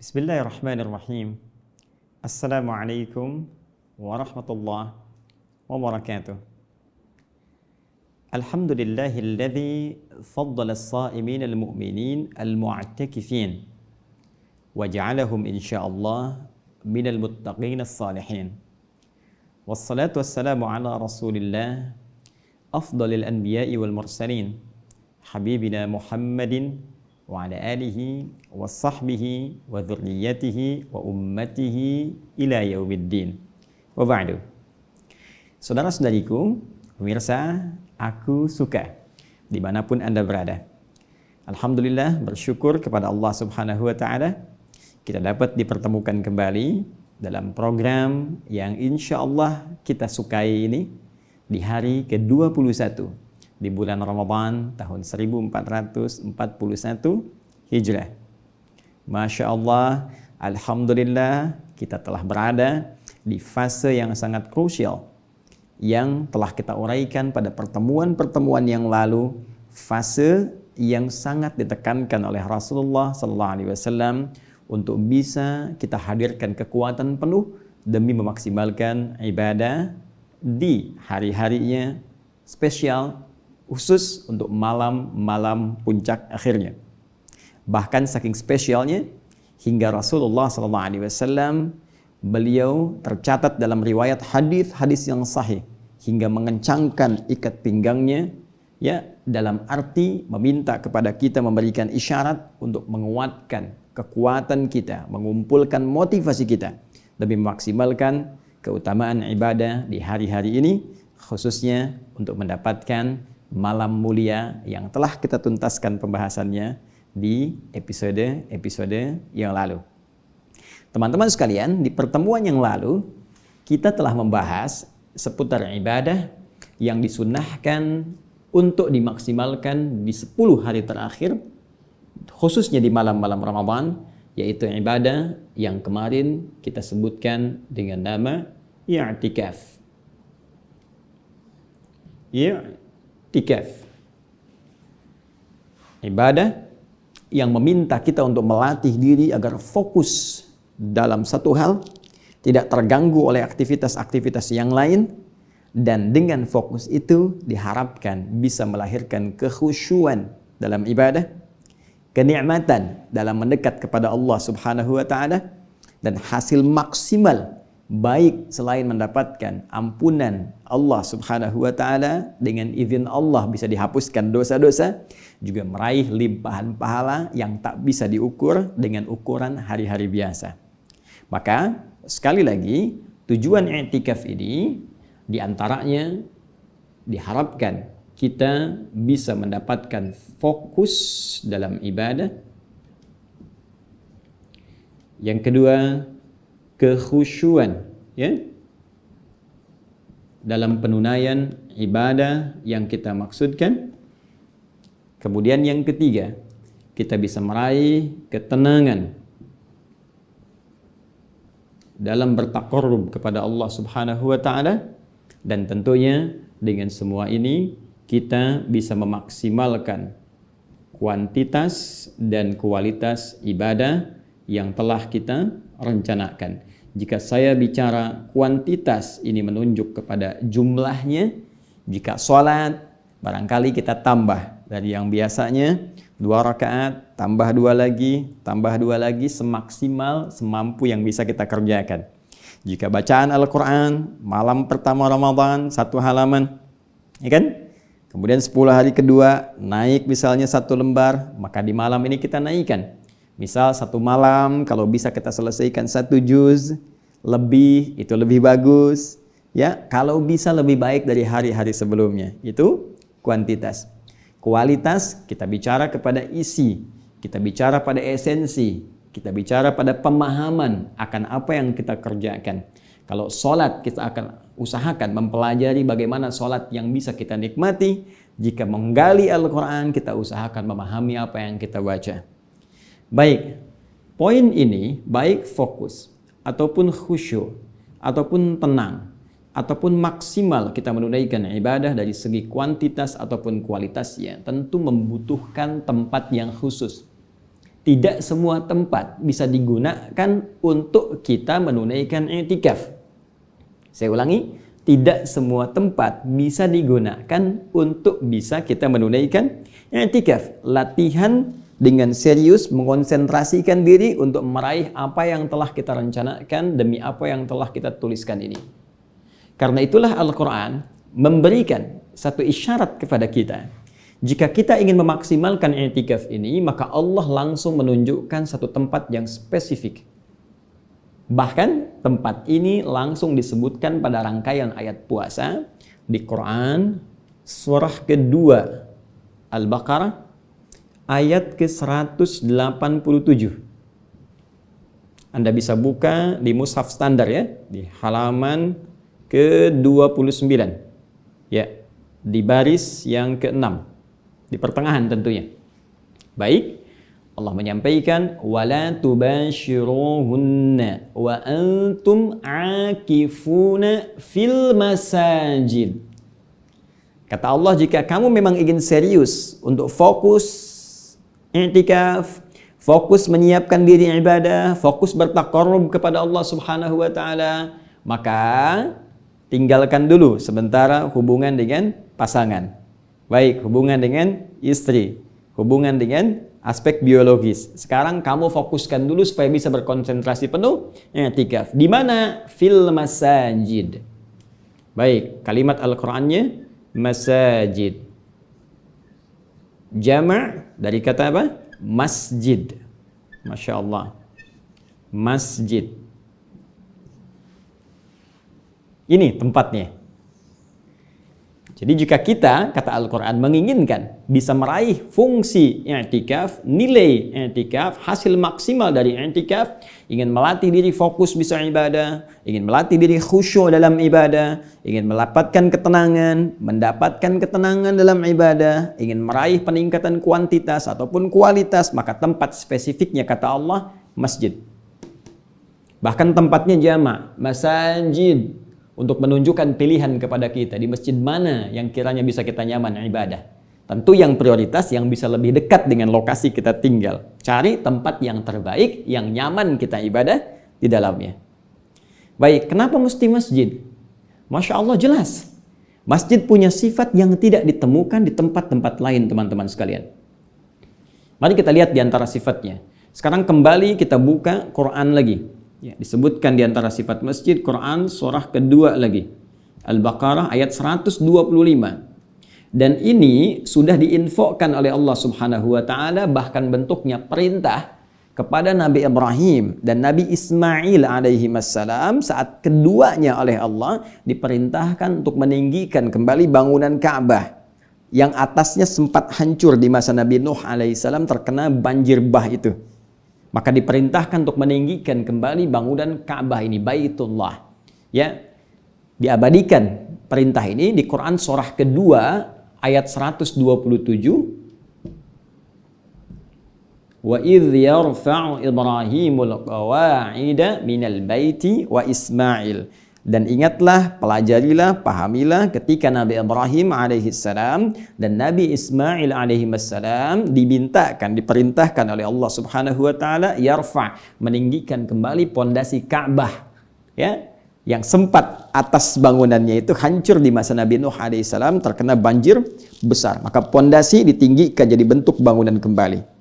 Bismillahirrahmanirrahim. Assalamualaikum warahmatullahi wabarakatuh. Alhamdulillahilladzi faddala as-sa'imin al-mu'minin al-mu'takifin wa ja'alahum insyaallah minal muttaqin as-salihin. Wassalatu wassalamu ala Rasulillah afdalil anbiya'i wal mursalin habibina Muhammadin wa ala alihi wa sahbihi wa dhurriyyatihi wa ummatihi ila yaumiddin. Wa ba'du. Saudara-saudariku, pemirsa, aku suka dimanapun Anda berada. Alhamdulillah, bersyukur kepada Allah Subhanahu wa Ta'ala, kita dapat dipertemukan kembali dalam program yang insya Allah kita sukai ini di hari ke-21 di bulan Ramadan tahun 1441 Hijrah. Masya Allah, Alhamdulillah, kita telah berada di fase yang sangat krusial yang telah kita uraikan pada pertemuan-pertemuan yang lalu, fase yang sangat ditekankan oleh Rasulullah SAW untuk bisa kita hadirkan kekuatan penuh demi memaksimalkan ibadah di hari-harinya spesial, khusus untuk malam-malam puncak akhirnya. Bahkan saking spesialnya hingga Rasulullah SAW beliau tercatat dalam riwayat hadis-hadis yang sahih hingga mengencangkan ikat pinggangnya, ya, dalam arti meminta kepada kita memberikan isyarat untuk menguatkan kekuatan kita, mengumpulkan motivasi kita demi memaksimalkan keutamaan ibadah di hari-hari ini, khususnya untuk mendapatkan malam mulia yang telah kita tuntaskan pembahasannya di episode-episode yang lalu. Teman-teman sekalian, di pertemuan yang lalu kita telah membahas seputar ibadah yang disunnahkan untuk dimaksimalkan di 10 hari terakhir, khususnya di malam-malam Ramadan, yaitu ibadah yang kemarin kita sebutkan dengan nama i'tikaf. I'tikaf, ibadah yang meminta kita untuk melatih diri agar fokus dalam satu hal, tidak terganggu oleh aktivitas-aktivitas yang lain, dan dengan fokus itu diharapkan bisa melahirkan kekhusyuan dalam ibadah, kenikmatan dalam mendekat kepada Allah Subhanahu wa Ta'ala, dan hasil maksimal baik selain mendapatkan ampunan Allah Subhanahu wa Ta'ala, dengan izin Allah bisa dihapuskan dosa-dosa, juga meraih limpahan pahala yang tak bisa diukur dengan ukuran hari-hari biasa. Maka sekali lagi, tujuan i'tikaf ini diantaranya diharapkan kita bisa mendapatkan fokus dalam ibadah. Yang kedua, kekhusyuan, ya, dalam penunaian ibadah yang kita maksudkan. Kemudian yang ketiga, kita bisa meraih ketenangan dalam bertaqarrub kepada Allah Subhanahu wa Ta'ala, dan tentunya dengan semua ini kita bisa memaksimalkan kuantitas dan kualitas ibadah yang telah kita rencanakan. Jika saya bicara kuantitas, ini menunjuk kepada jumlahnya. Jika sholat, barangkali kita tambah dari yang biasanya 2 rakaat, tambah 2 lagi, semaksimal semampu yang bisa kita kerjakan. Jika bacaan Al-Quran, malam pertama Ramadan 1 halaman, ya kan? Kemudian 10 hari kedua, naik misalnya 1 lembar, maka di malam ini kita naikkan. Misal 1 malam, kalau bisa kita selesaikan 1 juz, lebih, itu lebih bagus. Ya, kalau bisa lebih baik dari hari-hari sebelumnya. Itu kuantitas. Kualitas, kita bicara kepada isi, kita bicara pada esensi, kita bicara pada pemahaman akan apa yang kita kerjakan. Kalau sholat, kita akan usahakan mempelajari bagaimana sholat yang bisa kita nikmati. Jika menggali Al-Quran, kita usahakan memahami apa yang kita baca. Baik, poin ini baik fokus ataupun khusyuk ataupun tenang ataupun maksimal kita menunaikan ibadah dari segi kuantitas ataupun kualitasnya tentu membutuhkan tempat yang khusus. tidak semua tempat bisa digunakan untuk kita menunaikan i'tikaf. Saya ulangi, tidak semua tempat bisa digunakan untuk bisa kita menunaikan i'tikaf. Latihan dengan serius mengonsentrasikan diri untuk meraih apa yang telah kita rencanakan demi apa yang telah kita tuliskan ini. Karena itulah Al-Quran memberikan satu isyarat kepada kita. Jika kita ingin memaksimalkan i'tikaf ini, maka Allah langsung menunjukkan satu tempat yang spesifik. Bahkan tempat ini langsung disebutkan pada rangkaian ayat puasa di Quran surah kedua Al-Baqarah ayat ke-187. Anda bisa buka di mushaf standar ya, di halaman ke-29. Ya, di baris yang ke-6. Di pertengahan tentunya. Baik, Allah menyampaikan wala tubashiruhunna wa antum akifuna fil masajid. Kata Allah, jika kamu memang ingin serius untuk fokus i'tikaf, fokus menyiapkan diri ibadah, fokus bertaqarrub kepada Allah Subhanahu wa taala, maka tinggalkan dulu sementara hubungan dengan pasangan. Baik, hubungan dengan istri, hubungan dengan aspek biologis. Sekarang kamu fokuskan dulu supaya bisa berkonsentrasi penuh i'tikaf. Di mana? Fil masajid. Baik, kalimat Al-Qur'annya masajid. Jama' dari kata apa? Masjid. Masya Allah. Masjid. Ini tempatnya. Jadi jika kita, kata Al-Quran, menginginkan bisa meraih fungsi i'tikaf, nilai i'tikaf, hasil maksimal dari i'tikaf, ingin melatih diri fokus bisa ibadah, ingin melatih diri khusyuk dalam ibadah, ingin mendapatkan ketenangan dalam ibadah, ingin meraih peningkatan kuantitas ataupun kualitas, maka tempat spesifiknya kata Allah, masjid. Bahkan tempatnya jama', masajid. Untuk menunjukkan pilihan kepada kita di masjid mana yang kiranya bisa kita nyaman ibadah. Tentu yang prioritas yang bisa lebih dekat dengan lokasi kita tinggal. Cari tempat yang terbaik, yang nyaman kita ibadah di dalamnya. Baik, kenapa mesti masjid? Masya Allah jelas. Masjid punya sifat yang tidak ditemukan di tempat-tempat lain teman-teman sekalian. Mari kita lihat di antara sifatnya. Sekarang kembali kita buka Quran lagi. Ya, disebutkan di antara sifat masjid Quran surah kedua lagi. Al-Baqarah ayat 125. Dan ini sudah diinfokan oleh Allah Subhanahu wa taala, bahkan bentuknya perintah kepada Nabi Ibrahim dan Nabi Ismail alaihi wassalam saat keduanya oleh Allah diperintahkan untuk meninggikan kembali bangunan Ka'bah yang atasnya sempat hancur di masa Nabi Nuh alaihissalam terkena banjir bah itu. Maka diperintahkan untuk meninggikan kembali bangunan Ka'bah ini, Baitullah. Ya, diabadikan perintah ini di Quran surah kedua ayat 127. Wa idh yarfa'u Ibrahimul qawa'ida minal baiti wa Ismail. Dan ingatlah, pelajarilah, pahamilah ketika Nabi Ibrahim alaihissalam dan Nabi Ismail alaihissalam diperintahkan oleh Allah Subhanahu wa taala yarfa', meninggikan kembali pondasi Ka'bah, ya, yang sempat atas bangunannya itu hancur di masa Nabi Nuh alaihissalam terkena banjir besar. Maka pondasi ditinggikan jadi bentuk bangunan kembali.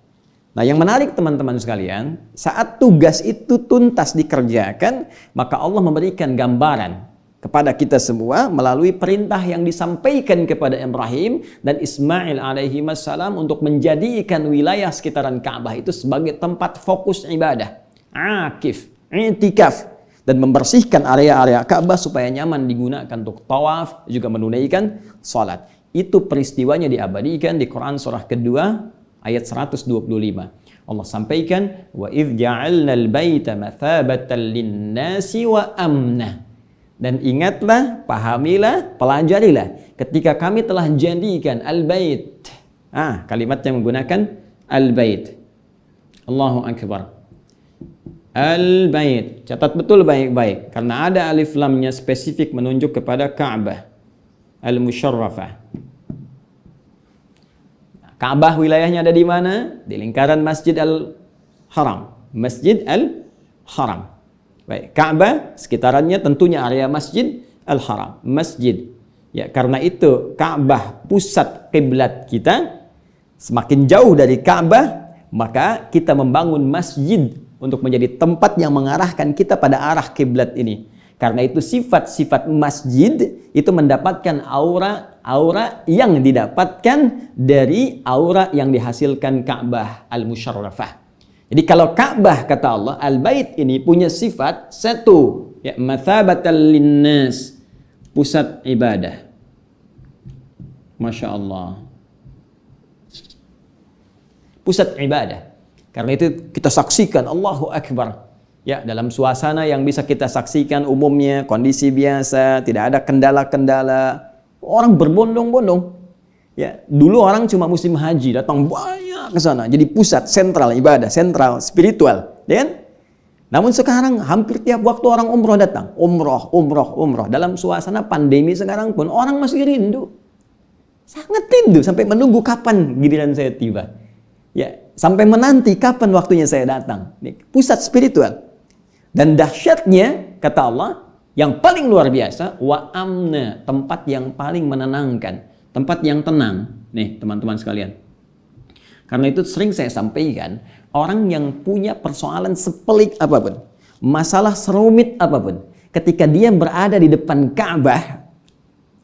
Nah, yang menarik teman-teman sekalian, saat tugas itu tuntas dikerjakan, maka Allah memberikan gambaran kepada kita semua melalui perintah yang disampaikan kepada Ibrahim dan Ismail alaihi wassalam untuk menjadikan wilayah sekitaran Ka'bah itu sebagai tempat fokus ibadah, akif, i'tikaf, dan membersihkan area-area Ka'bah supaya nyaman digunakan untuk tawaf, juga menunaikan salat. Itu peristiwanya diabadikan di Quran surah kedua ayat 125. Allah sampaikan wa idz ja'alna al-baita mathabatan lin-nasi wa amna. Dan ingatlah, pahamilah, pelajarilah ketika kami telah jadikan al-bait. Kalimat yang menggunakan al-bait. Allahu akbar. Al-bait. Catat betul baik-baik karena ada alif lamnya spesifik menunjuk kepada Ka'bah al-musyarrafah. Ka'bah wilayahnya ada di mana? Di lingkaran Masjid Haram. Masjid Al-Haram. Baik, Ka'bah sekitarannya tentunya area Masjid Al-Haram. Masjid. Ya, karena itu Ka'bah pusat kiblat kita. Semakin jauh dari Ka'bah, maka kita membangun masjid untuk menjadi tempat yang mengarahkan kita pada arah kiblat ini. Karena itu sifat-sifat masjid itu mendapatkan aura yang didapatkan dari aura yang dihasilkan Ka'bah al-Musyarrafah. Jadi kalau Ka'bah kata Allah, al-bait ini punya sifat satu, ya, mathabatal linnas, pusat ibadah. Masya Allah. Pusat ibadah. Karena itu kita saksikan Allahu Akbar. Ya, dalam suasana yang bisa kita saksikan umumnya kondisi biasa, tidak ada kendala-kendala. Orang berbondong-bondong. Ya, dulu orang cuma musim haji datang banyak ke sana, jadi pusat sentral ibadah, sentral spiritual, ya kan? Namun sekarang hampir tiap waktu orang umroh datang, umroh. Dalam suasana pandemi sekarang pun orang masih rindu, sangat rindu sampai menunggu kapan giliran saya tiba, ya, sampai menanti kapan waktunya saya datang. Ini pusat spiritual. Dan dahsyatnya kata Allah yang paling luar biasa, wa amna, tempat yang paling menenangkan. Tempat yang tenang, nih teman-teman sekalian. Karena itu sering saya sampaikan, orang yang punya persoalan sepelik apapun, masalah serumit apapun, ketika dia berada di depan Ka'bah,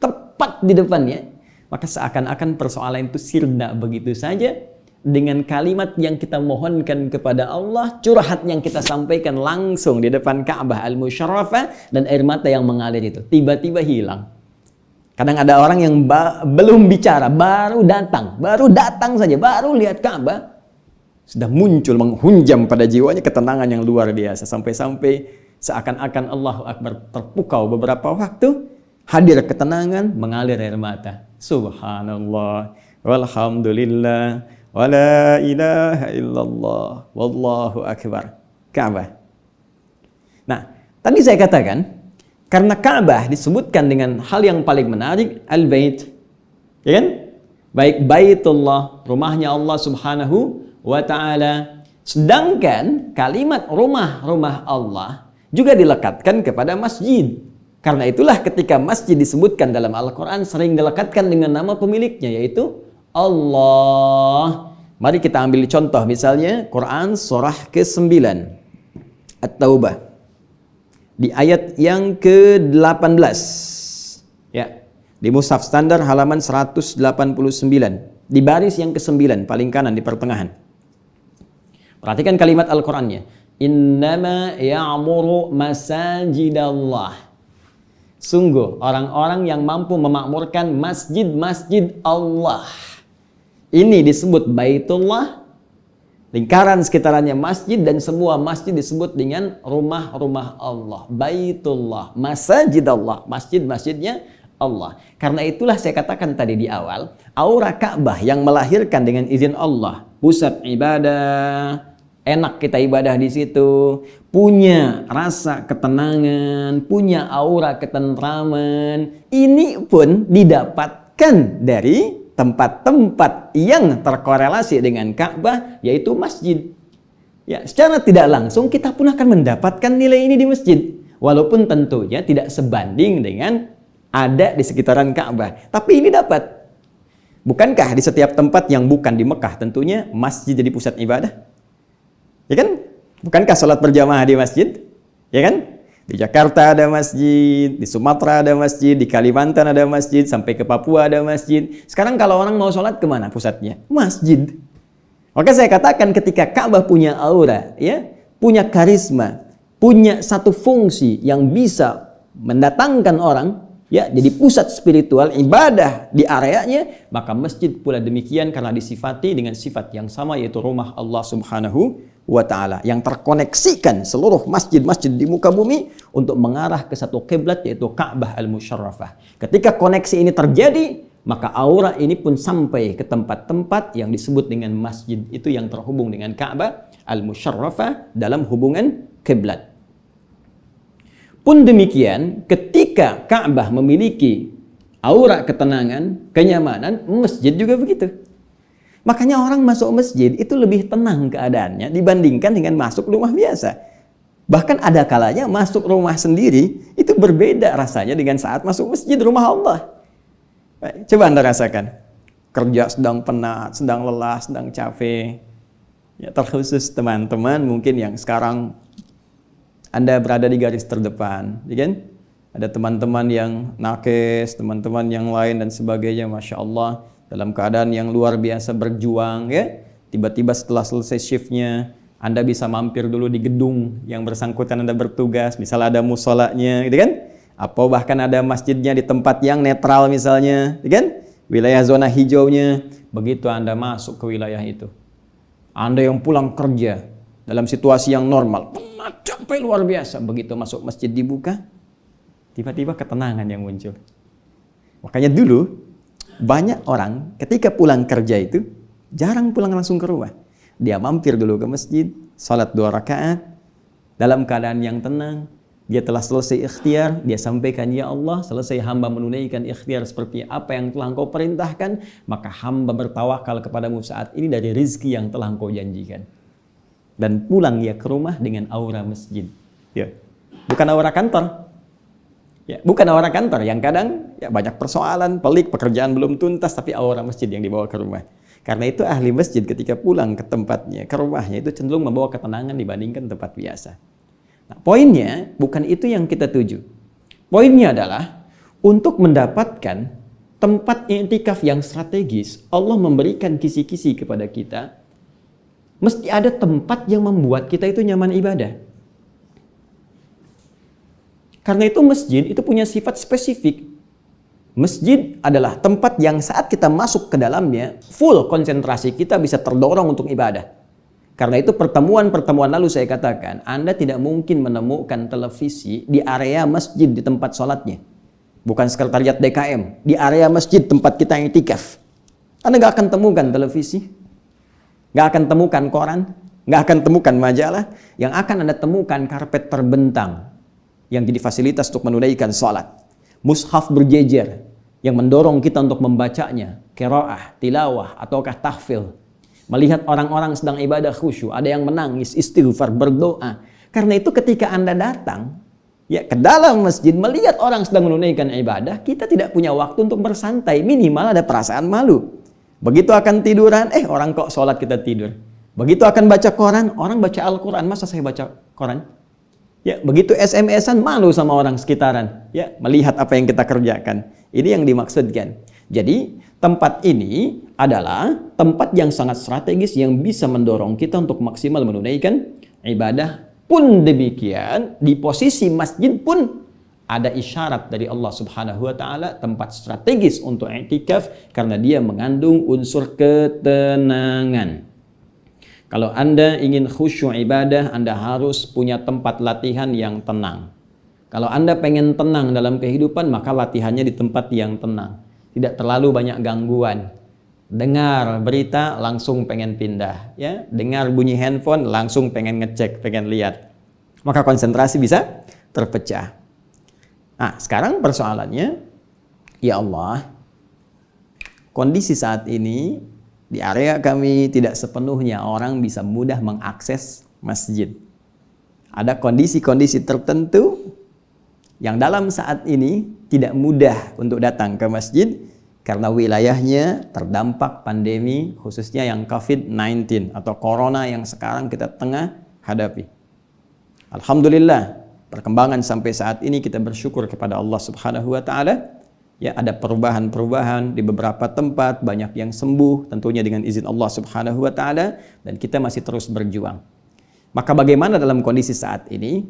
tepat di depannya, maka seakan-akan persoalan itu sirna begitu saja, dengan kalimat yang kita mohonkan kepada Allah, curhat yang kita sampaikan langsung di depan Ka'bah al-Musyarrafah, dan air mata yang mengalir itu tiba-tiba hilang. Kadang ada orang yang belum bicara, baru datang saja, baru lihat Ka'bah, sudah muncul menghunjam pada jiwanya ketenangan yang luar biasa. Sampai-sampai seakan-akan Allahu Akbar terpukau beberapa waktu, hadir ketenangan, mengalir air mata. Subhanallah, walhamdulillah, wala ilaha illallah, wallahu akbar. Ka'bah. Nah, tadi saya katakan, karena Ka'bah disebutkan dengan hal yang paling menarik, al-bait, ya kan? Baik Baitullah, rumahnya Allah Subhanahu wa ta'ala. Sedangkan kalimat rumah Allah juga dilekatkan kepada masjid. Karena itulah ketika masjid disebutkan dalam Al-Quran sering dilekatkan dengan nama pemiliknya, yaitu Allah. Mari kita ambil contoh, misalnya Quran surah ke-9 At-Taubah. Di ayat yang ke-18, ya, di mushaf standar halaman 189, di baris yang ke-9 paling kanan di pertengahan. Perhatikan kalimat Al-Qur'annya. Innama ya'muru masajidallah. Sungguh orang-orang yang mampu memakmurkan masjid-masjid Allah. Ini disebut Baitullah, lingkaran sekitarannya masjid, dan semua masjid disebut dengan rumah-rumah Allah. Baitullah, masjid Allah, masjid-masjidnya Allah. Karena itulah saya katakan tadi di awal, aura Ka'bah yang melahirkan dengan izin Allah, pusat ibadah, enak kita ibadah di situ, punya rasa ketenangan, punya aura ketentraman. Ini pun didapatkan dari tempat-tempat yang terkorelasi dengan Ka'bah, yaitu masjid. Ya, secara tidak langsung kita pun akan mendapatkan nilai ini di masjid, walaupun tentunya tidak sebanding dengan ada di sekitaran Ka'bah. Tapi ini dapat. Bukankah di setiap tempat yang bukan di Mekah tentunya masjid jadi pusat ibadah? Ya kan? Bukankah sholat berjamaah di masjid? Ya kan? Di Jakarta ada masjid, di Sumatera ada masjid, di Kalimantan ada masjid, sampai ke Papua ada masjid. Sekarang kalau orang mau sholat kemana pusatnya? Masjid. Maka saya katakan ketika Ka'bah punya aura, ya, punya karisma, punya satu fungsi yang bisa mendatangkan orang, ya, jadi pusat spiritual ibadah di areanya, maka masjid pula demikian karena disifati dengan sifat yang sama, yaitu rumah Allah Subhanahu wa ta'ala, yang terkoneksikan seluruh masjid-masjid di muka bumi untuk mengarah ke satu kiblat, yaitu Ka'bah al-Musyarrafah. Ketika koneksi ini terjadi, maka aura ini pun sampai ke tempat-tempat yang disebut dengan masjid, itu yang terhubung dengan Ka'bah al-Musyarrafah dalam hubungan kiblat. Pun demikian, ketika Ka'bah memiliki aura ketenangan, kenyamanan, masjid juga begitu. Makanya orang masuk masjid itu lebih tenang keadaannya dibandingkan dengan masuk rumah biasa. Bahkan ada kalanya masuk rumah sendiri itu berbeda rasanya dengan saat masuk masjid rumah Allah. Baik, coba Anda rasakan. Kerja sedang penat, sedang lelah, sedang capek. Ya, terkhusus teman-teman mungkin yang sekarang Anda berada di garis terdepan, ya kan? Ada teman-teman yang nakes, teman-teman yang lain dan sebagainya, Masya Allah, dalam keadaan yang luar biasa berjuang, ya. Tiba-tiba setelah selesai shiftnya, Anda bisa mampir dulu di gedung yang bersangkutan Anda bertugas, misalnya ada musolanya, gitu kan? Atau bahkan ada masjidnya di tempat yang netral misalnya, gitu kan? Wilayah zona hijaunya. Begitu Anda masuk ke wilayah itu, Anda yang pulang kerja dalam situasi yang normal, penat, capek luar biasa, begitu masuk masjid dibuka, tiba-tiba ketenangan yang muncul. Makanya dulu banyak orang ketika pulang kerja itu jarang pulang langsung ke rumah. Dia mampir dulu ke masjid, salat 2 rakaat dalam keadaan yang tenang. Dia telah selesai ikhtiar, dia sampaikan, ya Allah, selesai hamba menunaikan ikhtiar seperti apa yang telah Engkau perintahkan, maka hamba bertawakal kepadamu saat ini dari rizki yang telah Engkau janjikan. Dan pulang dia ke rumah dengan aura masjid. Ya. Bukan aura kantor. Ya, bukan aura kantor yang kadang ya banyak persoalan, pelik, pekerjaan belum tuntas, tapi aura masjid yang dibawa ke rumah. Karena itu ahli masjid ketika pulang ke tempatnya, ke rumahnya, itu cenderung membawa ketenangan dibandingkan tempat biasa. Nah, poinnya bukan itu yang kita tuju. Poinnya adalah untuk mendapatkan tempat i'tikaf yang strategis, Allah memberikan kisi-kisi kepada kita. Mesti ada tempat yang membuat kita itu nyaman ibadah. Karena itu masjid itu punya sifat spesifik. Masjid adalah tempat yang saat kita masuk ke dalamnya, full konsentrasi kita bisa terdorong untuk ibadah. Karena itu pertemuan-pertemuan lalu saya katakan, Anda tidak mungkin menemukan televisi di area masjid di tempat sholatnya. Bukan sekretariat DKM, di area masjid tempat kita i'tikaf. Anda nggak akan temukan televisi, nggak akan temukan koran, nggak akan temukan majalah. Yang akan Anda temukan karpet terbentang yang jadi fasilitas untuk menunaikan sholat. Mushaf berjejer yang mendorong kita untuk membacanya, qiraah, tilawah, ataukah tahfil. Melihat orang-orang sedang ibadah khusyuk, ada yang menangis, istighfar, berdoa. Karena itu ketika Anda datang ya ke dalam masjid melihat orang sedang menunaikan ibadah, kita tidak punya waktu untuk bersantai, minimal ada perasaan malu. Begitu akan tiduran, orang kok sholat kita tidur. Begitu akan baca koran, orang baca Al-Quran, masa saya baca koran? Ya, begitu SMS-an malu sama orang sekitaran, ya, melihat apa yang kita kerjakan. Ini yang dimaksudkan. Jadi, tempat ini adalah tempat yang sangat strategis yang bisa mendorong kita untuk maksimal menunaikan ibadah. Pun demikian, di posisi masjid pun ada isyarat dari Allah Subhanahu wa taala, tempat strategis untuk i'tikaf karena dia mengandung unsur ketenangan. Kalau Anda ingin khusyuk ibadah, Anda harus punya tempat latihan yang tenang. Kalau Anda pengen tenang dalam kehidupan, maka latihannya di tempat yang tenang. Tidak terlalu banyak gangguan. Dengar berita, langsung pengen pindah. Ya, dengar bunyi handphone, langsung pengen ngecek, pengen lihat. Maka konsentrasi bisa terpecah. Nah, sekarang persoalannya, ya Allah, kondisi saat ini, di area kami tidak sepenuhnya orang bisa mudah mengakses masjid. Ada kondisi-kondisi tertentu yang dalam saat ini tidak mudah untuk datang ke masjid karena wilayahnya terdampak pandemi khususnya yang COVID-19 atau Corona yang sekarang kita tengah hadapi. Alhamdulillah, perkembangan sampai saat ini kita bersyukur kepada Allah Subhanahu wa taala. Ya, ada perubahan-perubahan di beberapa tempat, banyak yang sembuh tentunya dengan izin Allah Subhanahu wa taala dan kita masih terus berjuang. Maka bagaimana dalam kondisi saat ini?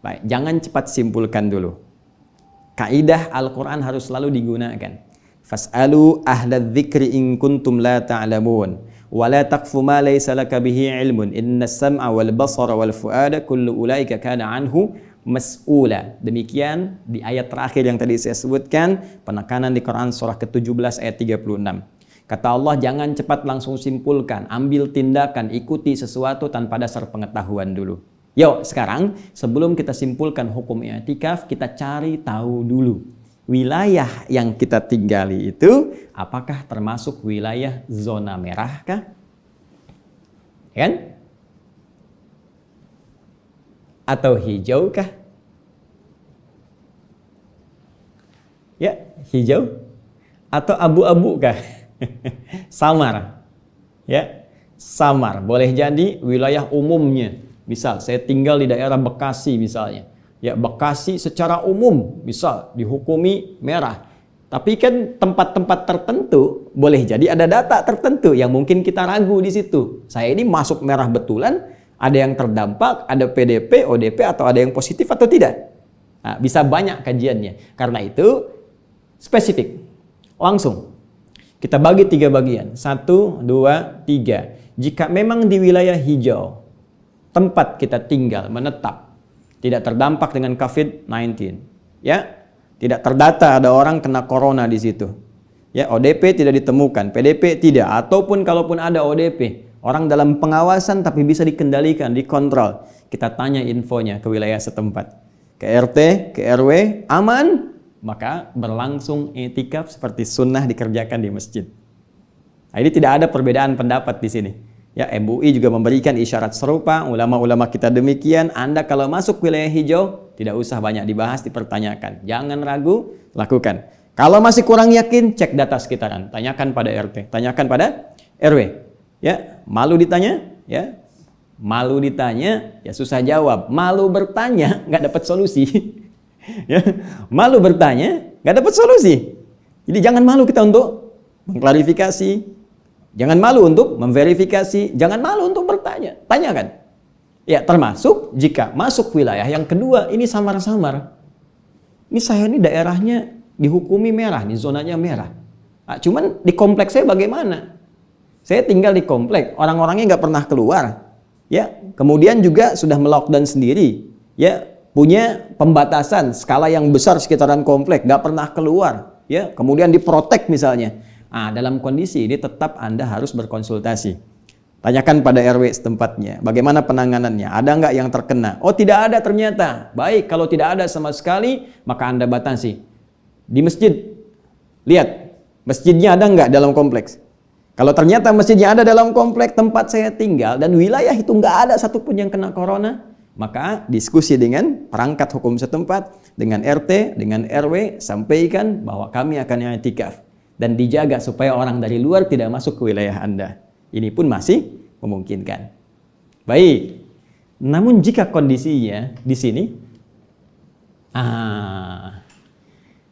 Baik, jangan cepat simpulkan dulu. Kaidah Al-Qur'an harus selalu digunakan. Fas'alu ahla dzikri in kuntum la ta'lamun wa la taqfu ma laysa laka bihi ilmun innas sam'a wal basara wal fuada kullu ulaika kana anhu mas'ula. Demikian di ayat terakhir yang tadi saya sebutkan, penekanan di Quran surah ke-17 ayat 36. Kata Allah, jangan cepat langsung simpulkan, ambil tindakan, ikuti sesuatu tanpa dasar pengetahuan dulu. Yuk, sekarang sebelum kita simpulkan hukum i'tikaf, kita cari tahu dulu. wilayah yang kita tinggali itu apakah termasuk wilayah zona merah kah? Kan? Atau hijau kah? Ya, hijau atau abu-abu kah? Samar. Ya, samar. Boleh jadi wilayah umumnya. Misal saya tinggal di daerah Bekasi misalnya. Ya, Bekasi secara umum misal dihukumi merah. Tapi kan tempat-tempat tertentu boleh jadi ada data tertentu yang mungkin kita ragu di situ. Saya ini masuk merah betulan, ada yang terdampak, ada PDP, ODP atau ada yang positif atau tidak. Nah, bisa banyak kajiannya. Karena itu spesifik. Langsung kita bagi 3 bagian. 1, 2, 3. Jika memang di wilayah hijau tempat kita tinggal menetap tidak terdampak dengan COVID-19, ya, tidak terdata ada orang kena corona di situ, ya, ODP tidak ditemukan, PDP tidak, ataupun kalaupun ada ODP, orang dalam pengawasan tapi bisa dikendalikan, dikontrol, kita tanya infonya ke wilayah setempat, ke RT, ke RW, aman, maka berlangsung i'tikaf seperti sunnah dikerjakan di masjid. Nah, ini tidak ada perbedaan pendapat di sini. Ya, MUI juga memberikan isyarat serupa, ulama-ulama kita demikian. Anda kalau masuk wilayah hijau, tidak usah banyak dibahas, dipertanyakan. Jangan ragu, lakukan. Kalau masih kurang yakin, cek data sekitaran. Tanyakan pada RT, tanyakan pada RW. Ya, malu ditanya, ya. Malu ditanya, ya susah jawab. Malu bertanya, nggak dapat solusi. Ya, malu bertanya, nggak dapat solusi. Jadi jangan malu kita untuk mengklarifikasi. Jangan malu untuk memverifikasi, jangan malu untuk bertanya, tanyakan. Ya, termasuk jika masuk wilayah yang kedua, ini samar-samar. Ini saya ini daerahnya dihukumi merah, nih zonanya merah. Nah, cuman di kompleks saya bagaimana? Saya tinggal di kompleks, orang-orangnya nggak pernah keluar. Ya, kemudian juga sudah melockdown sendiri. Ya, punya pembatasan skala yang besar sekitaran kompleks, nggak pernah keluar. Ya, kemudian diprotek misalnya. Nah, dalam kondisi ini tetap Anda harus berkonsultasi. Tanyakan pada RW setempatnya, bagaimana penanganannya, ada nggak yang terkena? Oh, tidak ada ternyata. Baik, kalau tidak ada sama sekali, maka Anda batasi. Di masjid, lihat, masjidnya ada nggak dalam kompleks? Kalau ternyata masjidnya ada dalam kompleks tempat saya tinggal, dan wilayah itu nggak ada satupun yang kena corona, maka diskusi dengan perangkat hukum setempat, dengan RT, dengan RW, sampaikan bahwa kami akan i'tikaf. Dan dijaga supaya orang dari luar tidak masuk ke wilayah Anda. Ini pun masih memungkinkan. Baik. Namun jika kondisinya di sini,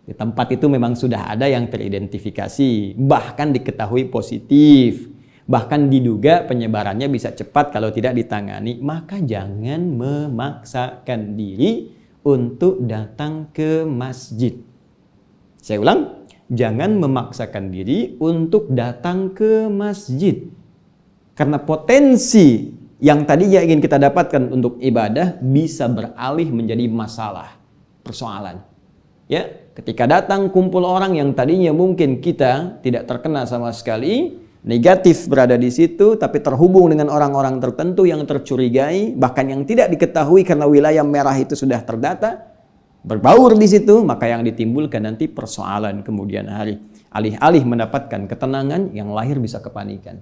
di tempat itu memang sudah ada yang teridentifikasi, bahkan diketahui positif, bahkan diduga penyebarannya bisa cepat kalau tidak ditangani, maka jangan memaksakan diri untuk datang ke masjid. Saya ulang. Jangan memaksakan diri untuk datang ke masjid. Karena potensi yang tadinya ingin kita dapatkan untuk ibadah bisa beralih menjadi masalah, persoalan. Ya, ketika datang kumpul orang yang tadinya mungkin kita tidak terkena sama sekali, negatif berada di situ, tapi terhubung dengan orang-orang tertentu yang tercurigai, bahkan yang tidak diketahui karena wilayah merah itu sudah terdata, berbaur di situ, maka yang ditimbulkan nanti persoalan kemudian hari. Alih-alih mendapatkan ketenangan, yang lahir bisa kepanikan.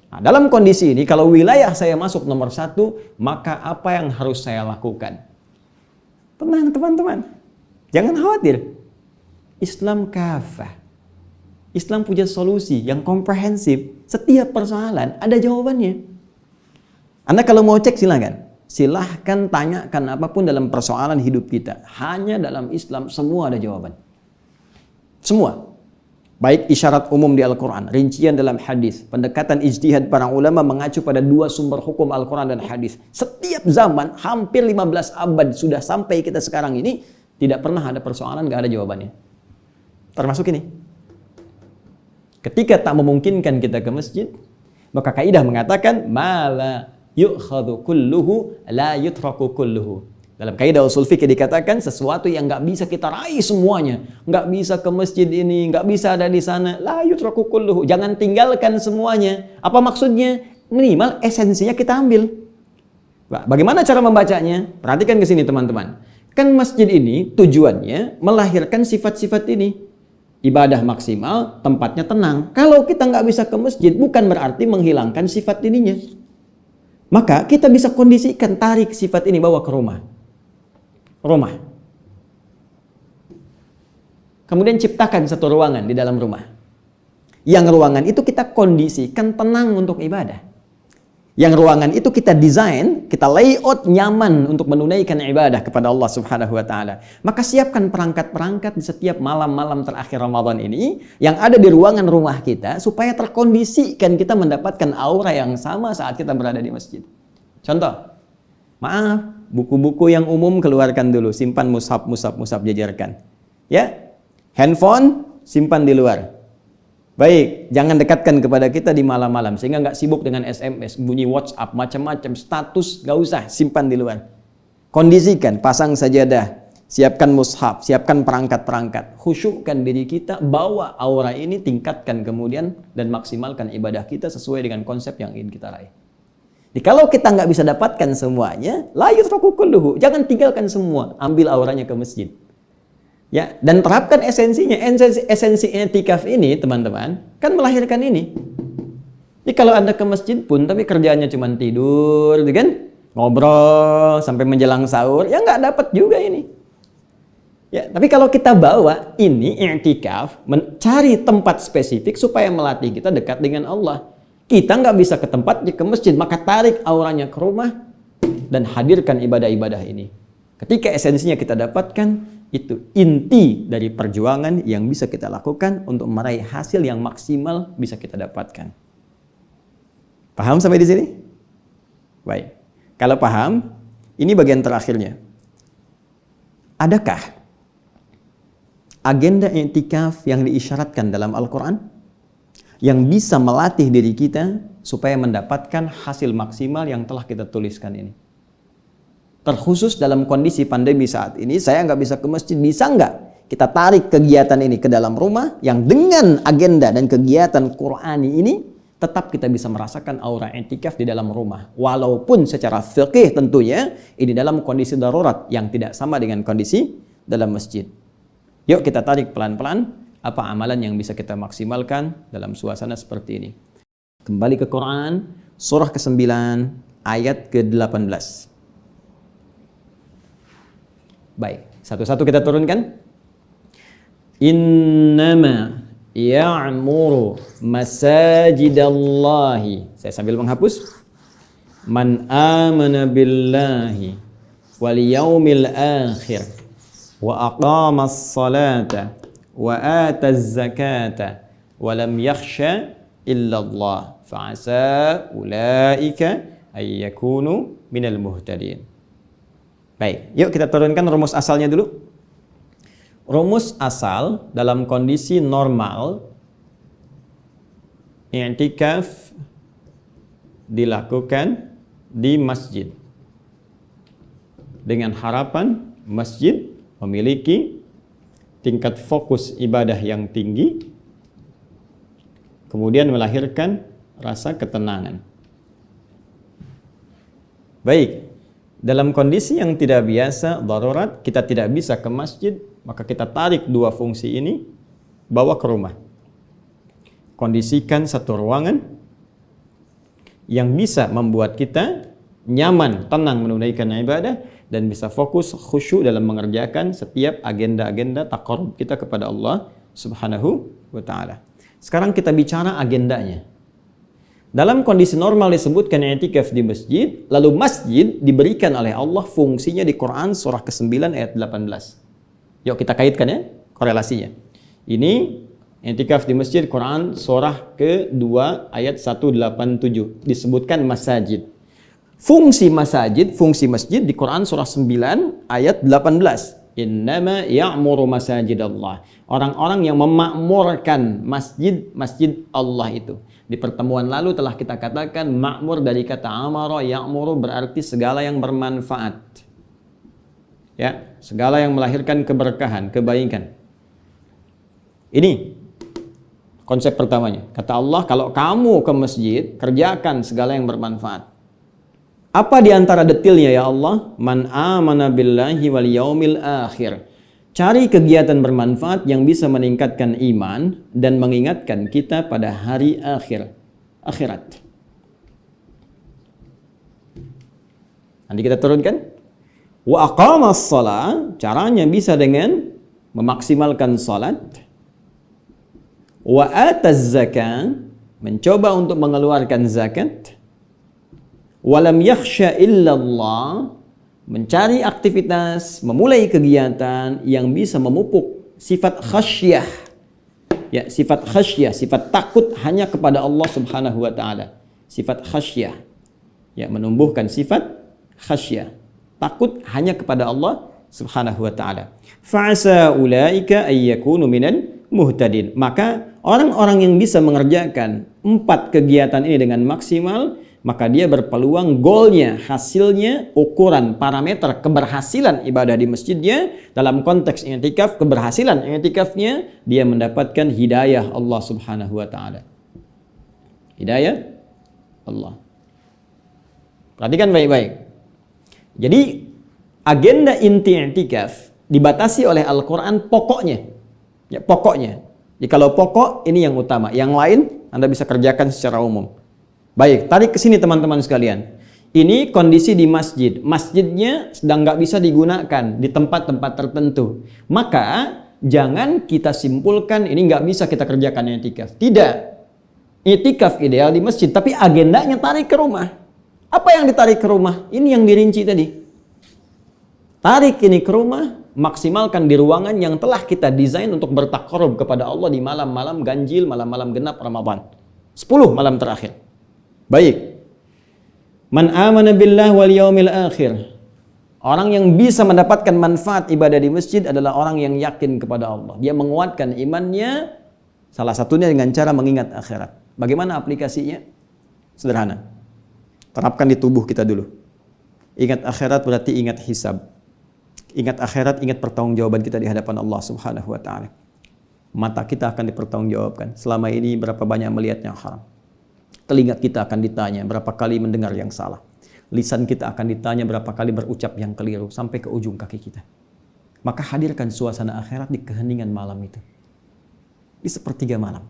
Nah, dalam kondisi ini, kalau wilayah saya masuk nomor 1, maka apa yang harus saya lakukan? Tenang teman-teman, jangan khawatir. Islam kafah. Islam punya solusi yang komprehensif. Setiap persoalan ada jawabannya. Anda kalau mau cek silakan. Silahkan tanyakan apapun dalam persoalan hidup kita. Hanya dalam Islam semua ada jawaban. Semua. Baik isyarat umum di Al-Quran, rincian dalam hadis, pendekatan ijtihad para ulama mengacu pada 2 sumber hukum Al-Quran dan hadis. Setiap zaman, hampir 15 abad sudah sampai kita sekarang ini, tidak pernah ada persoalan gak ada jawabannya. Termasuk ini. Ketika tak memungkinkan kita ke masjid, maka kaidah mengatakan mala yu'khadhu kulluhu la yutraku kulluhu. Dalam kaidah usul fikih dikatakan sesuatu yang nggak bisa kita raih semuanya, nggak bisa ke masjid ini, nggak bisa ada di sana, la yutraku kulluhu. Jangan tinggalkan semuanya. Apa maksudnya? Minimal esensinya kita ambil. Bagaimana cara membacanya? Perhatikan ke sini teman-teman. Kan masjid ini tujuannya melahirkan sifat-sifat ini. Ibadah maksimal, tempatnya tenang. Kalau kita nggak bisa ke masjid, bukan berarti menghilangkan sifat ininya. Maka kita bisa kondisikan, tarik sifat ini bawa ke rumah. Kemudian ciptakan satu ruangan di dalam rumah. Yang ruangan itu kita kondisikan tenang untuk ibadah. Yang ruangan itu kita desain, kita layout nyaman untuk menunaikan ibadah kepada Allah Subhanahu wa taala. Maka siapkan perangkat-perangkat di setiap malam-malam terakhir Ramadan ini yang ada di ruangan rumah kita supaya terkondisikan kita mendapatkan aura yang sama saat kita berada di masjid. Contoh, maaf, buku-buku yang umum keluarkan dulu, simpan mushaf jajarkan. Ya, handphone simpan di luar. Baik, jangan dekatkan kepada kita di malam-malam sehingga nggak sibuk dengan SMS, bunyi WhatsApp, macam-macam, status, nggak usah, simpan di luar. Kondisikan, pasang sajadah, siapkan mushaf, siapkan perangkat-perangkat, khusyukkan diri kita, bawa aura ini, tingkatkan kemudian dan maksimalkan ibadah kita sesuai dengan konsep yang ingin kita raih. Jadi, kalau kita nggak bisa dapatkan semuanya, la yutraku kulluhu, jangan tinggalkan semua, ambil auranya ke masjid. Ya, dan terapkan esensinya. Esensi i'tikaf ini, teman-teman, kan melahirkan ini. Jadi kalau Anda ke masjid pun, tapi kerjaannya cuma tidur, gitu kan? Ngobrol sampai menjelang sahur, ya nggak dapat juga ini. Ya, tapi kalau kita bawa ini i'tikaf, mencari tempat spesifik supaya melatih kita dekat dengan Allah. Kita nggak bisa ke tempatnya ke masjid, maka tarik auranya ke rumah dan hadirkan ibadah-ibadah ini. Ketika esensinya kita dapatkan, itu inti dari perjuangan yang bisa kita lakukan untuk meraih hasil yang maksimal bisa kita dapatkan. Paham sampai di sini? Baik. Kalau paham, ini bagian terakhirnya. Adakah agenda i'tikaf yang diisyaratkan dalam Al-Quran yang bisa melatih diri kita supaya mendapatkan hasil maksimal yang telah kita tuliskan ini? Terkhusus dalam kondisi pandemi saat ini, saya nggak bisa ke masjid, bisa nggak kita tarik kegiatan ini ke dalam rumah yang dengan agenda dan kegiatan Qur'ani ini tetap kita bisa merasakan aura i'tikaf di dalam rumah. Walaupun secara fikih tentunya ini dalam kondisi darurat yang tidak sama dengan kondisi dalam masjid. Yuk kita tarik pelan-pelan apa amalan yang bisa kita maksimalkan dalam suasana seperti ini. Kembali ke Quran, surah ke-9 ayat ke-18. Baik, satu-satu kita turunkan. Innama ya'muru masajidallahi. Saya sambil menghapus. Man amana billahi wal yaumil akhir wa aqamas salata wa ataz zakata wa lam yakhsha illa Allah fa'asa ulaika ay yakunu minal muhtadin. Baik, yuk kita turunkan rumus asalnya dulu. Rumus asal dalam kondisi normal, i'tikaf dilakukan di masjid dengan harapan masjid memiliki tingkat fokus ibadah yang tinggi, kemudian melahirkan rasa ketenangan. Baik, dalam kondisi yang tidak biasa, darurat, kita tidak bisa ke masjid, maka kita tarik dua fungsi ini, bawa ke rumah. Kondisikan satu ruangan yang bisa membuat kita nyaman, tenang menunaikan ibadah, dan bisa fokus khusyuk dalam mengerjakan setiap agenda-agenda taqarrub kita kepada Allah Subhanahu wa ta'ala. Sekarang kita bicara agendanya. Dalam kondisi normal disebutkan i'tikaf di masjid, lalu masjid diberikan oleh Allah fungsinya di Quran surah ke-9 ayat 18. Yuk kita kaitkan ya korelasinya. Ini i'tikaf di masjid Quran surah ke-2 ayat 187 disebutkan masajid. Fungsi masjid di Quran surah 9 ayat 18. Innama ya'muru masajidallah. Orang-orang yang memakmurkan masjid Allah itu. Di pertemuan lalu telah kita katakan makmur dari kata amara ya'muru berarti segala yang bermanfaat. Ya, segala yang melahirkan keberkahan, kebaikan. Ini konsep pertamanya. Kata Allah, kalau kamu ke masjid, kerjakan segala yang bermanfaat. Apa di antara detailnya ya Allah? Man amana billahi wal yaumil akhir. Cari kegiatan bermanfaat yang bisa meningkatkan iman dan mengingatkan kita pada hari akhirat. Nanti kita turunkan. Wa aqamas shalah, caranya bisa dengan memaksimalkan salat. Wa ataz zakah, mencoba untuk mengeluarkan zakat. Walam yakhsha illallah, mencari aktivitas, memulai kegiatan yang bisa memupuk sifat khasyah. Ya, sifat khasyah, sifat takut hanya kepada Allah Subhanahu wa taala. Sifat khasyah. Ya, menumbuhkan sifat khasyah. Takut hanya kepada Allah Subhanahu wa taala. Fa'asa ulaika ay yakunu minal muhtadin. Maka orang-orang yang bisa mengerjakan 4 kegiatan ini dengan maksimal, maka dia berpeluang golnya, hasilnya, ukuran, parameter keberhasilan ibadah di masjidnya dalam konteks i'tikaf, keberhasilan i'tikafnya dia mendapatkan hidayah Allah Subhanahu wa taala. Hidayah Allah. Perhatikan baik-baik. Jadi agenda inti i'tikaf dibatasi oleh Al-Qur'an pokoknya. Ya, pokoknya. Jadi kalau pokok ini yang utama, yang lain Anda bisa kerjakan secara umum. Baik, tarik ke sini teman-teman sekalian. Ini kondisi di masjid. Masjidnya sedang nggak bisa digunakan di tempat-tempat tertentu. Maka jangan kita simpulkan ini nggak bisa kita kerjakan i'tikaf. Tidak. I'tikaf ideal di masjid, tapi agendanya tarik ke rumah. Apa yang ditarik ke rumah? Ini yang dirinci tadi. Tarik ini ke rumah, maksimalkan di ruangan yang telah kita desain untuk bertakarub kepada Allah di malam-malam ganjil, malam-malam genap Ramadan. 10 malam terakhir. Baik. Man amana billah wal yaumil akhir. Orang yang bisa mendapatkan manfaat ibadah di masjid adalah orang yang yakin kepada Allah. Dia menguatkan imannya salah satunya dengan cara mengingat akhirat. Bagaimana aplikasinya? Sederhana. Terapkan di tubuh kita dulu. Ingat akhirat berarti ingat hisab. Ingat akhirat, ingat pertanggungjawaban kita di hadapan Allah Subhanahu wa taala. Mata kita akan dipertanggungjawabkan. Selama ini berapa banyak melihat yang haram. Telinga kita akan ditanya berapa kali mendengar yang salah. Lisan kita akan ditanya berapa kali berucap yang keliru sampai ke ujung kaki kita. Maka hadirkan suasana akhirat di keheningan malam itu. Di sepertiga malam.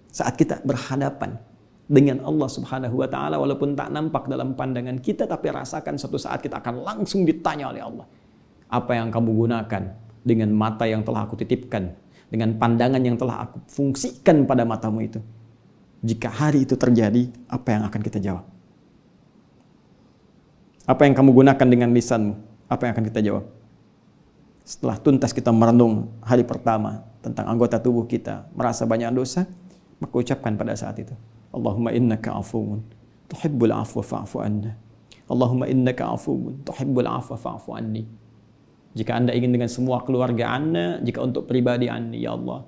Saat kita berhadapan dengan Allah Subhanahu wa taala walaupun tak nampak dalam pandangan kita, tapi rasakan suatu saat kita akan langsung ditanya oleh Allah. Apa yang kamu gunakan dengan mata yang telah aku titipkan, dengan pandangan yang telah aku fungsikan pada matamu itu? Jika hari itu terjadi, apa yang akan kita jawab? Apa yang kamu gunakan dengan lisanmu? Apa yang akan kita jawab? Setelah tuntas kita merenung hari pertama tentang anggota tubuh kita, merasa banyak dosa, maka ucapkan pada saat itu, Allahumma innaka afuwun tuhibbul afwa fa'fu anna. Allahumma innaka afuwun tuhibbul afwa fa'fu anni. Jika Anda ingin dengan semua keluarga Anda, jika untuk pribadi Anda, ya Allah.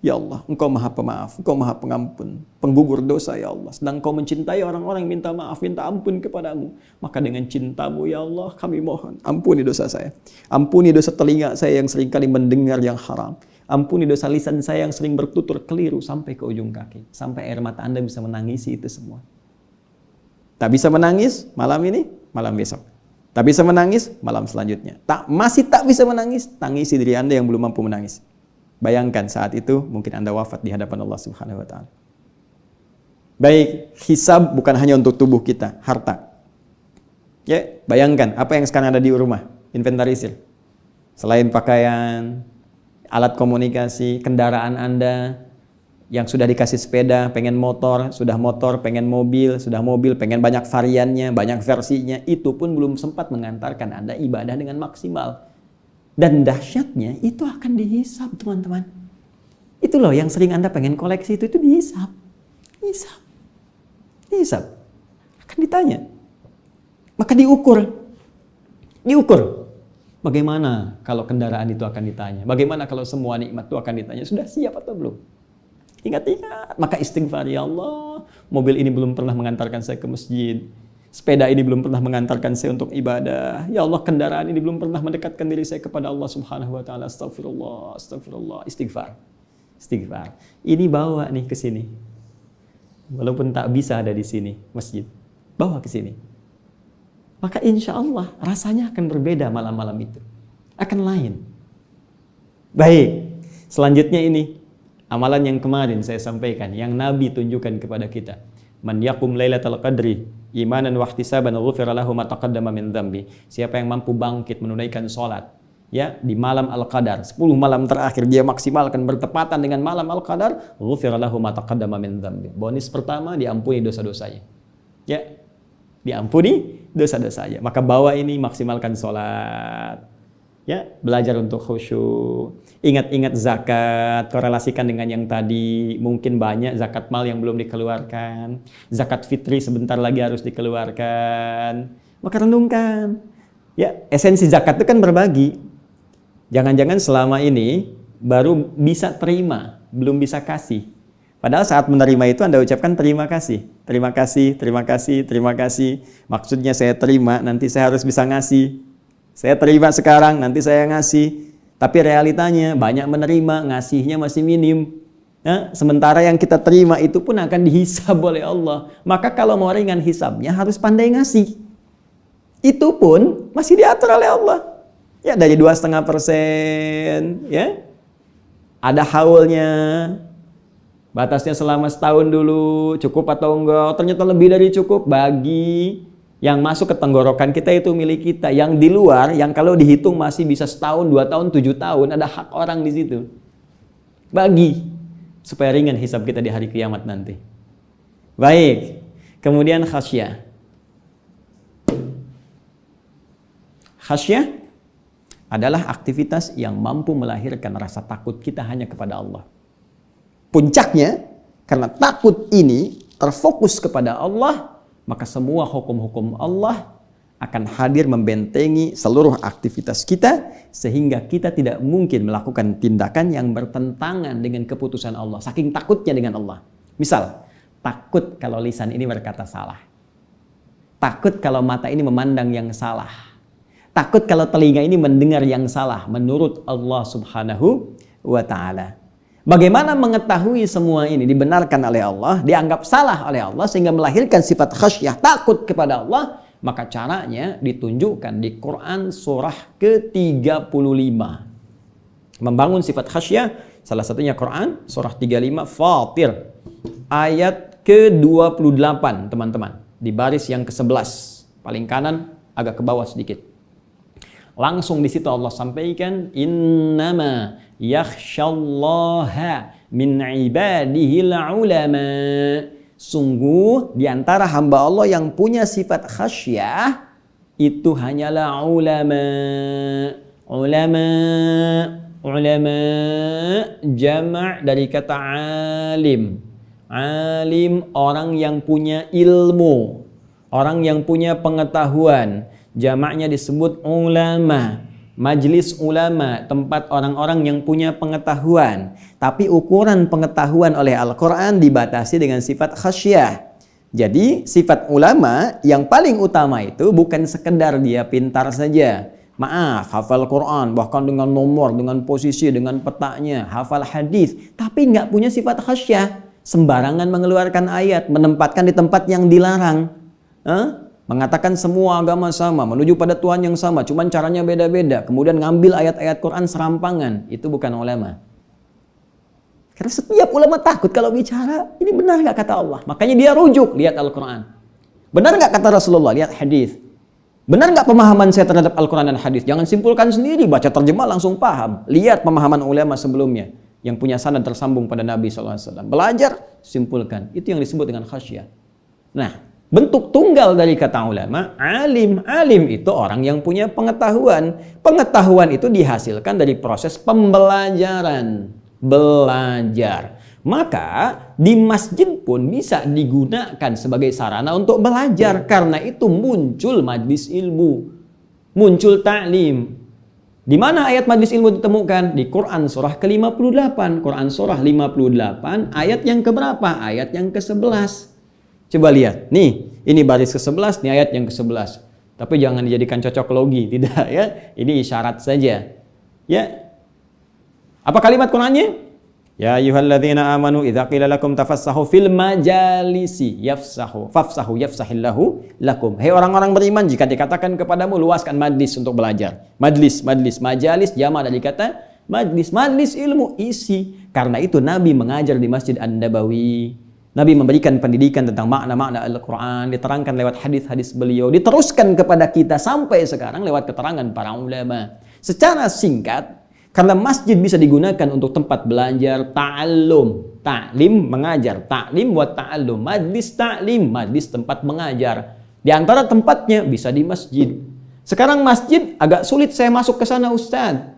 Ya Allah, Engkau Maha Pemaaf, Engkau Maha Pengampun, penggugur dosa ya Allah. Sedang Engkau mencintai orang-orang yang minta maaf, minta ampun kepadamu. Maka dengan cintamu ya Allah, kami mohon, ampuni dosa saya. Ampuni dosa telinga saya yang seringkali mendengar yang haram. Ampuni dosa lisan saya yang sering bertutur keliru sampai ke ujung kaki. Sampai air mata Anda bisa menangisi itu semua. Tak bisa menangis malam ini, malam besok. Tak bisa menangis malam selanjutnya. Masih tak bisa menangis, tangisi diri Anda yang belum mampu menangis. Bayangkan saat itu mungkin Anda wafat di hadapan Allah Subhanahu wa taala. Baik, hisab bukan hanya untuk tubuh kita, harta. Ya, bayangkan apa yang sekarang ada di rumah, inventarisir. Selain pakaian, alat komunikasi, kendaraan Anda yang sudah dikasih sepeda, pengen motor, sudah motor, pengen mobil, sudah mobil, pengen banyak variannya, banyak versinya, itu pun belum sempat mengantarkan Anda ibadah dengan maksimal. Dan dahsyatnya itu akan dihisab, teman-teman. Itu loh yang sering Anda pengen koleksi itu dihisab. Dihisab. Akan ditanya. Maka diukur. Bagaimana kalau kendaraan itu akan ditanya? Bagaimana kalau semua nikmat itu akan ditanya? Sudah siap atau belum? Ingat-ingat. Maka istighfar, ya Allah. Mobil ini belum pernah mengantarkan saya ke masjid. Sepeda ini belum pernah mengantarkan saya untuk ibadah. Ya Allah, kendaraan ini belum pernah mendekatkan diri saya kepada Allah Subhanahu wa taala. Astagfirullah. Istighfar. Ini bawa nih ke sini. Walaupun tak bisa ada di sini masjid. Bawa ke sini. maka insya Allah rasanya akan berbeda malam-malam itu. Akan lain. Baik, selanjutnya ini amalan yang kemarin saya sampaikan, yang Nabi tunjukkan kepada kita. Man yaqum lailatal qadri imanan wa ihtisaban ghufira lahu ma taqaddama min dzambi. Siapa yang mampu bangkit menunaikan salat ya di malam Al-Qadar, 10 malam terakhir dia maksimalkan bertepatan dengan malam Al-Qadar, ghufira lahu ma taqaddama min dzambi. Bonus pertama, diampuni dosa-dosanya. Ya, diampuni dosa-dosanya. Maka bawa ini, maksimalkan salat. Ya, belajar untuk khusyuk. Ingat-ingat zakat, korelasikan dengan yang tadi. Mungkin banyak zakat mal yang belum dikeluarkan. Zakat fitri sebentar lagi harus dikeluarkan. Maka renungkan. Ya, esensi zakat itu kan berbagi. Jangan-jangan selama ini baru bisa terima, belum bisa kasih. Padahal saat menerima itu Anda ucapkan terima kasih. Terima kasih, terima kasih, terima kasih. Maksudnya saya terima, nanti saya harus bisa ngasih. Saya terima sekarang, nanti saya ngasih. Tapi realitanya banyak menerima, ngasihnya masih minim. Nah, sementara yang kita terima itu pun akan dihisab oleh Allah. Maka kalau mau ringan hisabnya harus pandai ngasih. Itu pun masih diatur oleh Allah. Ya, dari 2,5%. Ya, ada haulnya. Batasnya selama setahun dulu. Cukup atau enggak? Ternyata lebih dari cukup. Bagi. Yang masuk ke tenggorokan kita itu milik kita. Yang di luar, yang kalau dihitung masih bisa setahun, 2 tahun, 7 tahun, ada hak orang di situ. Bagi, supaya ringan hisab kita di hari kiamat nanti. Baik, kemudian khasyah. Khasyah adalah aktivitas yang mampu melahirkan rasa takut kita hanya kepada Allah. Puncaknya, karena takut ini terfokus kepada Allah, maka semua hukum-hukum Allah akan hadir membentengi seluruh aktivitas kita, sehingga kita tidak mungkin melakukan tindakan yang bertentangan dengan keputusan Allah, saking takutnya dengan Allah. Misal, takut kalau lisan ini berkata salah. Takut kalau mata ini memandang yang salah. Takut kalau telinga ini mendengar yang salah menurut Allah Subhanahu wa Ta'ala. Bagaimana mengetahui semua ini dibenarkan oleh Allah, dianggap salah oleh Allah, sehingga melahirkan sifat khasyah, takut kepada Allah? Maka caranya ditunjukkan di Quran surah ke-35. Membangun sifat khasyah, salah satunya Quran surah 35 Fatir ayat ke-28, teman-teman. Di baris yang ke-11, paling kanan agak ke bawah sedikit. Langsung di situ Allah sampaikan, innama yakhsyallaha min ibadihil ulama. Sungguh di antara hamba Allah yang punya sifat khasyah itu hanyalah ulama. Ulama, ulama jama' dari kata alim. Alim, orang yang punya ilmu, orang yang punya pengetahuan. Jamaknya disebut ulama. Majlis ulama, tempat orang-orang yang punya pengetahuan. Tapi ukuran pengetahuan oleh Al-Quran dibatasi dengan sifat khasyah. Jadi sifat ulama yang paling utama itu bukan sekedar dia pintar saja. Maaf, hafal Quran, bahkan dengan nomor, dengan posisi, dengan petanya, hafal hadis, tapi nggak punya sifat khasyah. Sembarangan mengeluarkan ayat, menempatkan di tempat yang dilarang. Mengatakan semua agama sama, menuju pada Tuhan yang sama, cuman caranya beda-beda. Kemudian ngambil ayat-ayat Quran serampangan. Itu bukan ulama. Karena setiap ulama takut kalau bicara, ini benar nggak kata Allah? Makanya dia rujuk, lihat Al-Quran. Benar nggak kata Rasulullah? Lihat hadis. Benar nggak pemahaman saya terhadap Al-Quran dan hadis? Jangan simpulkan sendiri, baca terjemah langsung paham. Lihat pemahaman ulama sebelumnya yang punya sanad tersambung pada Nabi SAW. Belajar, simpulkan. Itu yang disebut dengan khasyah. Nah, bentuk tunggal dari kata ulama, alim. Alim itu orang yang punya pengetahuan. Pengetahuan itu dihasilkan dari proses pembelajaran. Belajar. Maka di masjid pun bisa digunakan sebagai sarana untuk belajar. Karena itu muncul majlis ilmu. Muncul ta'lim. Di mana ayat majlis ilmu ditemukan? Di Quran surah ke-58. Quran surah 58 ayat yang keberapa? Ayat yang ke-11. Coba lihat, nih, ini baris ke-11, nih ayat yang ke-11. Tapi jangan dijadikan cocok logi, tidak ya. Ini isyarat saja. Ya. Apa kalimat Qur'annya? Ya ayyuhalladzina amanu idza qila lakum tafassahu fil majalisi fafsahu yafsahillahu lakum. Hei orang-orang beriman, jika dikatakan kepadamu luaskan majlis untuk belajar. Majalis jama' dari kata majlis ilmu, isi. Karena itu Nabi mengajar di Masjid An-Nabawi. Nabi memberikan pendidikan tentang makna-makna Al-Quran, diterangkan lewat hadis-hadis beliau, diteruskan kepada kita sampai sekarang lewat keterangan para ulama. Secara singkat, karena masjid bisa digunakan untuk tempat belajar, ta'lim mengajar, ta'lim wa ta'allum, majlis ta'lim, majlis tempat mengajar. Di antara tempatnya bisa di masjid. Sekarang masjid agak sulit saya masuk ke sana, Ustaz.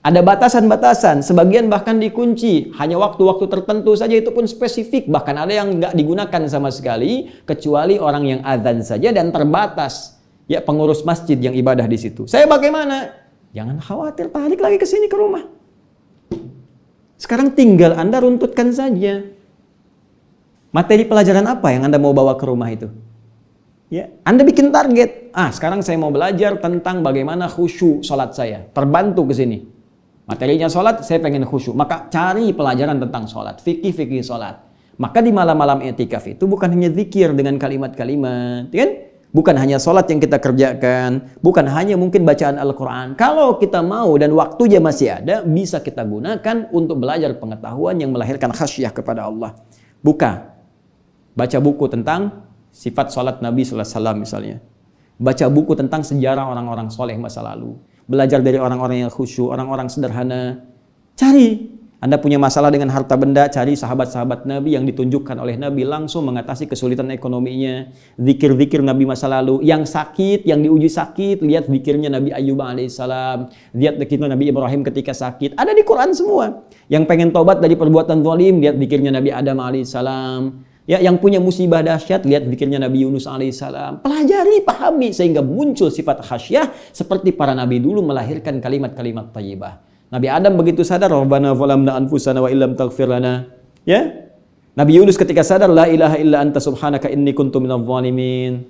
Ada batasan-batasan, sebagian bahkan dikunci, hanya waktu-waktu tertentu saja, itu pun spesifik, bahkan ada yang nggak digunakan sama sekali, kecuali orang yang azan saja dan terbatas. Ya, pengurus masjid yang ibadah di situ. Saya bagaimana? Jangan khawatir, balik lagi ke sini ke rumah. Sekarang tinggal Anda runtutkan saja. Materi pelajaran apa yang Anda mau bawa ke rumah itu? Ya, Anda bikin target. Sekarang saya mau belajar tentang bagaimana khusyuk salat saya. Terbantu ke sini. Materinya salat, saya pengen khusyuk. Maka cari pelajaran tentang salat, fikih salat. Maka di malam-malam i'tikaf itu bukan hanya zikir dengan kalimat-kalimat, kan? Bukan hanya sholat yang kita kerjakan, bukan hanya mungkin bacaan Al-Quran. Kalau kita mau dan waktunya masih ada, bisa kita gunakan untuk belajar pengetahuan yang melahirkan khasyah kepada Allah. Baca buku tentang sifat sholat Nabi sallallahu alaihi wasallam misalnya. Baca buku tentang sejarah orang-orang soleh masa lalu. Belajar dari orang-orang yang khusyuk, orang-orang sederhana. Cari. Anda punya masalah dengan harta benda, cari sahabat-sahabat Nabi yang ditunjukkan oleh Nabi langsung mengatasi kesulitan ekonominya. Zikir-zikir Nabi masa lalu. Yang sakit, yang diuji sakit, lihat zikirnya Nabi Ayyub alaihissalam. Lihat zikirnya Nabi Ibrahim ketika sakit. Ada di Quran semua. Yang pengen tobat dari perbuatan zalim, lihat zikirnya Nabi Adam alaihissalam. Ya, yang punya musibah dahsyat, lihat zikirnya Nabi Yunus alaihissalam. Pelajari, pahami, sehingga muncul sifat khasyah seperti para Nabi dulu melahirkan kalimat-kalimat thayyibah. Nabi Adam begitu sadar, Rabbana zalamna anfusana wa illam taghfir lana. Ya. Nabi Yunus ketika sadar, la ilaha illa anta subhanaka inni kuntu minadh dhalimin.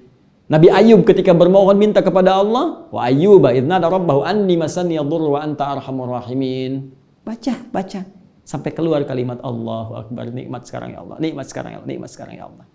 Nabi Ayub ketika bermohon minta kepada Allah, wa ayyuba idh nada rabbahu anni masani yadhurru wa anta arhamur rahimin. Baca sampai keluar kalimat Allahu akbar, nikmat sekarang ya Allah, nikmat sekarang ya Allah, nikmat sekarang ya Allah.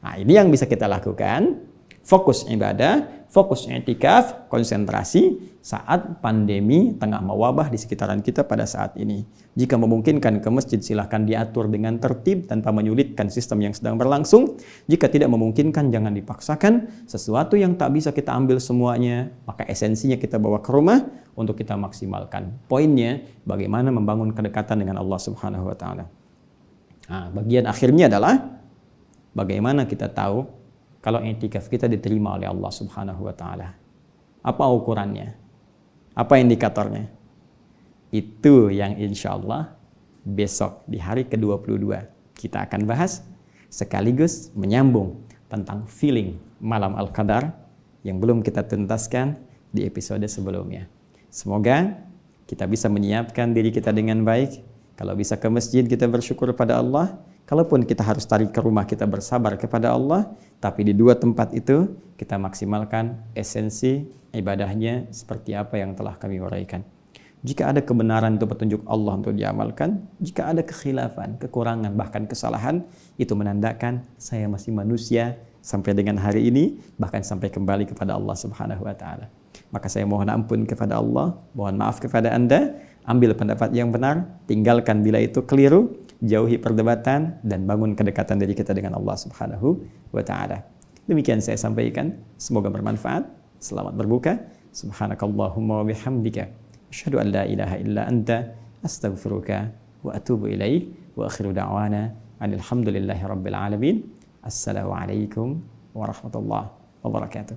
Nah, ini yang bisa kita lakukan. Fokus ibadah, fokus i'tikaf, konsentrasi saat pandemi tengah mewabah di sekitaran kita pada saat ini. Jika memungkinkan ke masjid, silahkan diatur dengan tertib tanpa menyulitkan sistem yang sedang berlangsung. Jika tidak memungkinkan, jangan dipaksakan. Sesuatu yang tak bisa kita ambil semuanya, maka esensinya kita bawa ke rumah untuk kita maksimalkan. Poinnya, bagaimana membangun kedekatan dengan Allah Subhanahu wa Ta'ala. Nah, bagian akhirnya adalah bagaimana kita tahu kalau i'tikaf kita diterima oleh Allah Subhanahu wa Ta'ala. Apa ukurannya? Apa indikatornya? Itu yang insya Allah besok di hari ke-22 kita akan bahas, sekaligus menyambung tentang feeling malam Al-Qadar yang belum kita tuntaskan di episode sebelumnya. Semoga kita bisa menyiapkan diri kita dengan baik. Kalau bisa ke masjid, kita bersyukur pada Allah. Kalaupun kita harus tarik ke rumah, kita bersabar kepada Allah. Tapi di dua tempat itu, kita maksimalkan esensi ibadahnya seperti apa yang telah kami uraikan. Jika ada kebenaran itu petunjuk Allah untuk diamalkan. Jika ada kekhilafan, kekurangan, bahkan kesalahan, itu menandakan saya masih manusia sampai dengan hari ini, bahkan sampai kembali kepada Allah Subhanahu wa Ta'ala. Maka saya mohon ampun kepada Allah, mohon maaf kepada Anda. Ambil pendapat yang benar, tinggalkan bila itu keliru. Jauhi perdebatan dan bangun kedekatan diri kita dengan Allah Subhanahu wa Ta'ala. Demikian saya sampaikan, semoga bermanfaat. Selamat berbuka. Subhanakallahumma wa bihamdika asyhadu an la ilaha illa anta astaghfiruka wa atubu ilaik. Wa akhiru da'wana alhamdulillahi rabbil alamin. Assalamualaikum warahmatullahi wabarakatuh.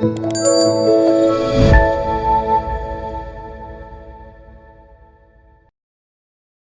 Thank you.